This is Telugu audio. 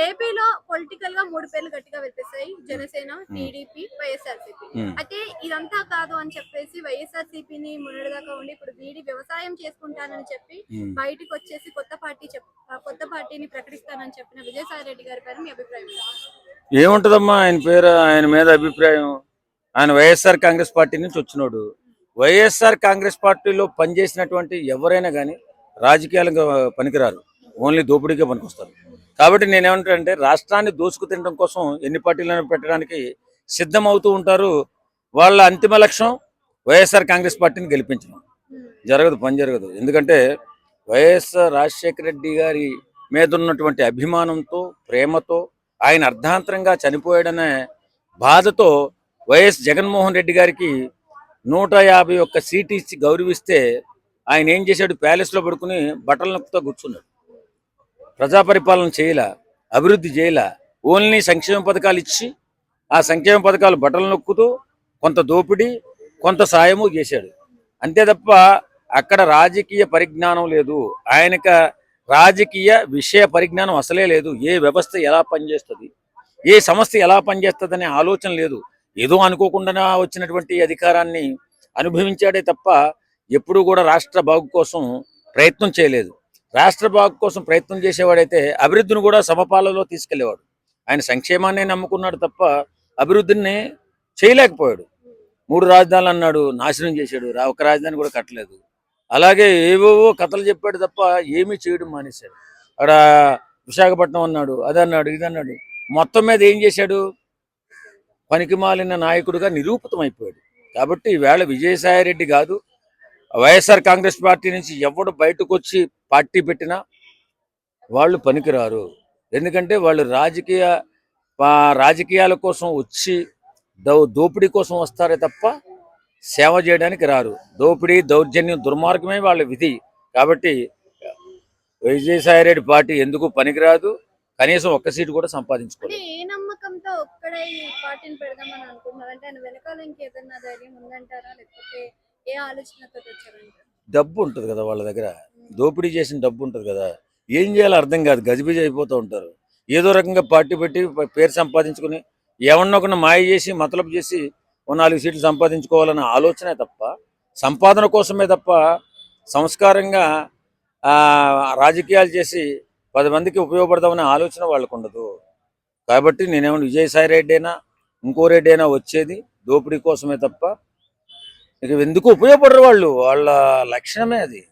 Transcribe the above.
ఏపీలో పొలిటికల్ గా 3 పేర్లు గట్టిగా వినిపిస్తాయి. జనసేన, టీడీపీ, వైఎస్ఆర్సీపీ. అయితే ఇదంతా కాదు అని చెప్పేసి వైఎస్ఆర్సీపీని మొన్నటిదాకా ఉండి ఇప్పుడు వీడి వ్యవసాయం చేసుకుంటానని చెప్పి బయటికి వచ్చేసి కొత్త పార్టీని ప్రకటిస్తానని చెప్పిన విజయసాయి రెడ్డి గారి పైన మీ అభిప్రాయం ఏముంటదమ్మా? ఆయన పేరు, ఆయన మీద అభిప్రాయం. ఆయన వైఎస్ఆర్ కాంగ్రెస్ పార్టీ నుంచి వచ్చినోడు. వైఎస్ఆర్ కాంగ్రెస్ పార్టీలో పనిచేసినటువంటి ఎవరైనా కానీ రాజకీయాలకు పనికిరారు, ఓన్లీ దోపిడీకే పనికొస్తారు. కాబట్టి నేనేమంటానంటే రాష్ట్రాన్ని దోసుకు తినడం కోసం ఎన్ని పార్టీలను పెట్టడానికి సిద్ధమవుతూ ఉంటారు. వాళ్ళ అంతిమ లక్ష్యం వైఎస్ఆర్ కాంగ్రెస్ పార్టీని గెలిపించడం. పని జరగదు. ఎందుకంటే వైఎస్ రాజశేఖర రెడ్డి గారి మీద ఉన్నటువంటి అభిమానంతో, ప్రేమతో, ఆయన అర్ధాంతరంగా చనిపోయాడనే బాధతో వైఎస్ జగన్మోహన్ రెడ్డి గారికి 151 సీటు ఇచ్చి గౌరవిస్తే ఆయన ఏం చేశాడు? ప్యాలెస్లో పడుకుని బట్టల నొక్కుతో కూర్చున్నాడు. ప్రజా పరిపాలన చేయలా, అభివృద్ధి చేయలా, ఓన్లీ సంక్షేమ పథకాలు ఇచ్చి ఆ సంక్షేమ పథకాలు బట్టలు నొక్కుతూ కొంత దోపిడీ, కొంత సాయము చేశాడు. అంతే తప్ప అక్కడ రాజకీయ పరిజ్ఞానం లేదు. ఆయనకు రాజకీయ విషయ పరిజ్ఞానం అసలే లేదు. ఏ వ్యవస్థ ఎలా పనిచేస్తుంది, ఏ సంస్థ ఎలా పనిచేస్తుంది అనే ఆలోచన లేదు. ఏదో అనుకోకుండా వచ్చినటువంటి అధికారాన్ని అనుభవించాడే తప్ప ఎప్పుడూ కూడా రాష్ట్ర బాగు కోసం ప్రయత్నం చేయలేదు. రాష్ట్ర బాగు కోసం ప్రయత్నం చేసేవాడైతే అభివృద్ధిని కూడా సమపాలలో తీసుకెళ్లేవాడు. ఆయన సంక్షేమాన్ని నమ్ముకున్నాడు తప్ప అభివృద్ధిని చేయలేకపోయాడు. 3 రాజధానులు అన్నాడు, నాశనం చేశాడు. ఒక రాజధాని కూడా కట్టలేదు. అలాగే ఏవేవో కథలు చెప్పాడు తప్ప ఏమీ చేయడం మానేశాడు. అక్కడ విశాఖపట్నం అన్నాడు, అదన్నాడు, ఇదన్నాడు. మొత్తం మీద ఏం చేశాడు? పనికిమాలిన నాయకుడిగా నిరూపితం అయిపోయాడు. కాబట్టి ఈవేళ విజయసాయిరెడ్డి కాదు, వైఎస్ఆర్ కాంగ్రెస్ పార్టీ నుంచి ఎవడు బయటకు వచ్చి పార్టీ పెట్టినా వాళ్ళు పనికిరారు. ఎందుకంటే వాళ్ళు రాజకీయాల కోసం వచ్చి దోపిడీ కోసం వస్తారే తప్ప సేవ చేయడానికి రారు. దోపిడీ, దౌర్జన్యం, దుర్మార్గమే వాళ్ళ విధి. కాబట్టి విజయసాయిరెడ్డి పార్టీ ఎందుకు పనికిరాదు. కనీసం 1 సీటు కూడా సంపాదించుకోలేదు. ఏ నమ్మకంతో ఒక్కడే ఈ పార్టీని పెడదామని అనుకుంటున్నారు? అంటే ఆయన వెనకాల ఇంకేదన్నా ధైర్యం ఉందంటారా, లేకపోతే ఏ ఆలోచనతో వచ్చారంటారు? డబ్బు ఉంటుంది కదా వాళ్ళ దగ్గర, దోపిడీ చేసిన డబ్బు ఉంటుంది కదా, ఏం చేయాలో అర్థం కాదు. గజిబిజి అయిపోతూ ఉంటారు. ఏదో రకంగా పార్టీ పెట్టి పేరు సంపాదించుకుని ఏమన్నా ఒకటి మాయ చేసి మతలబు చేసి 4 సీట్లు సంపాదించుకోవాలన్న ఆలోచనే తప్ప, సంపాదన కోసమే తప్ప సంస్కారంగా రాజకీయాలు చేసి 10 మందికి ఉపయోగపడదామనే ఆలోచన వాళ్ళకు ఉండదు. కాబట్టి నేనేమన్నా విజయసాయి రెడ్డి అయినా ఇంకో రెడ్డి అయినా వచ్చేది దోపిడీ కోసమే తప్ప ఇక ఎందుకు ఉపయోగపడరు. వాళ్ళ లక్షణమే అది.